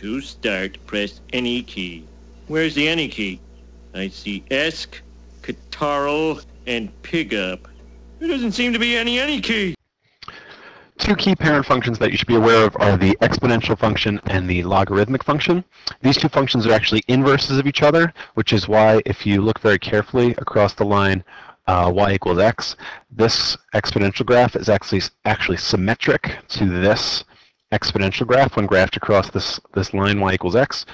To start, press any key. Where's the any key? I see esc, catarrhal, and pigup. There doesn't seem to be any key. Two key parent functions that you should be aware of are the exponential function and the logarithmic function. These two functions are actually inverses of each other, which is why if you look very carefully across the line y equals x, this exponential graph is actually symmetric to this exponential graph when graphed across this line y equals x,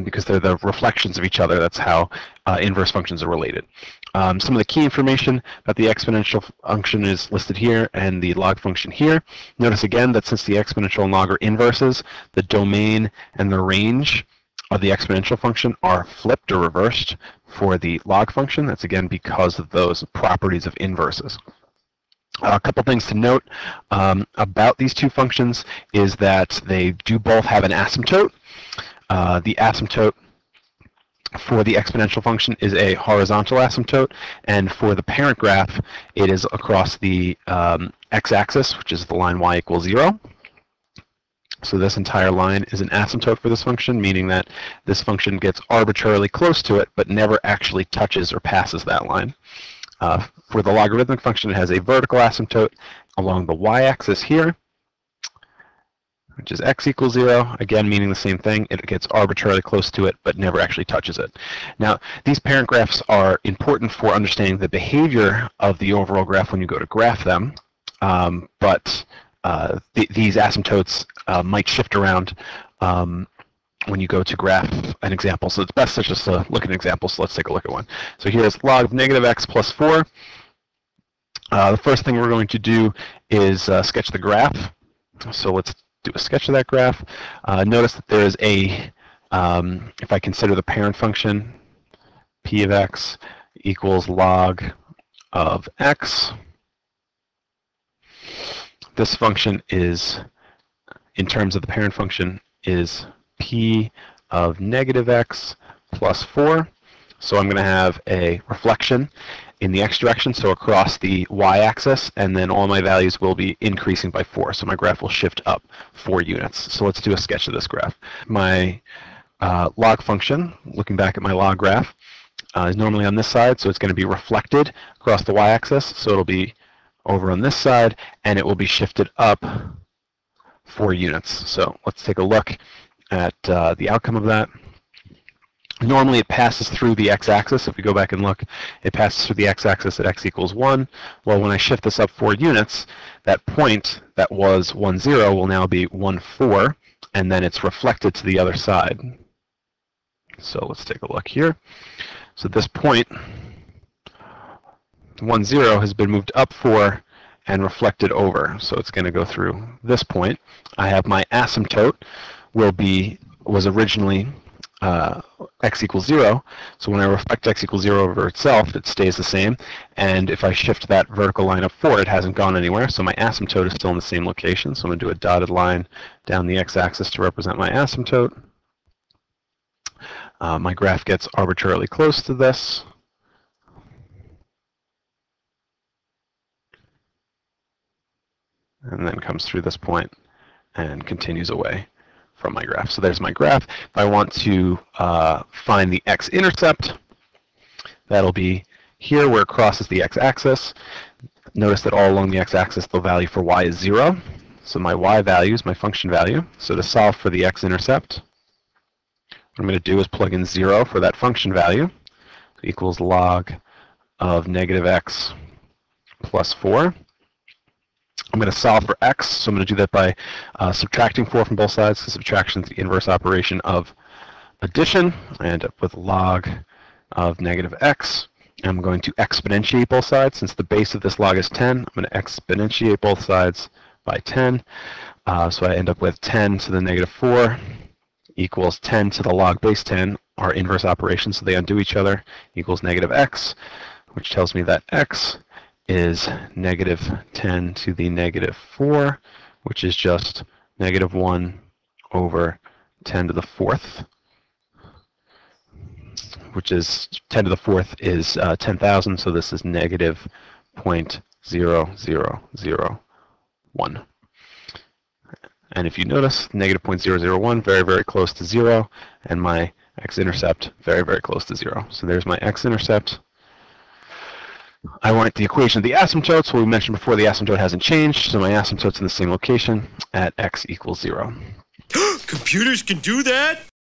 because they're the reflections of each other. That's how inverse functions are related. Some of the key information about the exponential function is listed here and the log function here. Notice again that since the exponential and log are inverses, the domain and the range of the exponential function are flipped or reversed for the log function. That's again because of those properties of inverses. A couple things to note about these two functions is that they do both have an asymptote. The asymptote for the exponential function is a horizontal asymptote, and for the parent graph, it is across the x-axis, which is the line y equals 0. So this entire line is an asymptote for this function, meaning that this function gets arbitrarily close to it, but never actually touches or passes that line. For the logarithmic function, it has a vertical asymptote along the y-axis here, which is x equals 0, again meaning the same thing. It gets arbitrarily close to it, but never actually touches it. Now, these parent graphs are important for understanding the behavior of the overall graph when you go to graph them, but these asymptotes might shift around when you go to graph an example. So it's best to just look at an example. So let's take a look at one. So here's log of negative x plus 4. The first thing we're going to do is sketch the graph. So let's do a sketch of that graph. Notice that there is a, if I consider the parent function, p of x equals log of x. This function is, in terms of the parent function, is p of negative x plus 4. So I'm going to have a reflection in the x direction, so across the y-axis, and then all my values will be increasing by 4. So my graph will shift up 4 units. So let's do a sketch of this graph. My log function, looking back at my log graph, is normally on this side, so it's going to be reflected across the y-axis. So it'll be over on this side, and it will be shifted up 4 units. So let's take a look at the outcome of that. Normally it passes through the x-axis. If we go back and look, it passes through the x-axis at x equals 1. Well, when I shift this up 4 units, that point that was 1, 0 will now be 1, 4, and then it's reflected to the other side. So let's take a look here. So this point, 1, 0, has been moved up 4 and reflected over. So it's going to go through this point. I have my asymptote was originally x equals 0, so when I reflect x equals 0 over itself, it stays the same, and if I shift that vertical line up 4, it hasn't gone anywhere, so my asymptote is still in the same location. So I'm going to do a dotted line down the x-axis to represent my asymptote. My graph gets arbitrarily close to this. And then comes through this point and continues away from my graph. So there's my graph. If I want to find the x-intercept, that'll be here where it crosses the x-axis. Notice that all along the x-axis, the value for y is 0. So my y value is my function value. So to solve for the x-intercept, what I'm going to do is plug in 0 for that function value, equals log of negative x plus 4. I'm going to solve for x, so I'm going to do that by subtracting 4 from both sides, because subtraction is the inverse operation of addition. I end up with log of negative x. I'm going to exponentiate both sides. Since the base of this log is 10, I'm going to exponentiate both sides by 10. So I end up with 10 to the negative 4 equals 10 to the log base 10, our inverse operations, so they undo each other, equals negative x, which tells me that x is negative 10 to the negative 4, which is just negative 1 over 10 to the 4th, which is 10 to the 4th is 10,000, so this is negative 0.0001. And if you notice, negative 0.001, very, very close to 0, and my X-intercept, very, very close to 0. So there's my X-intercept. I want the equation of the asymptotes. Well, we mentioned before the asymptote hasn't changed, so my asymptote's in the same location at x equals 0. Computers can do that?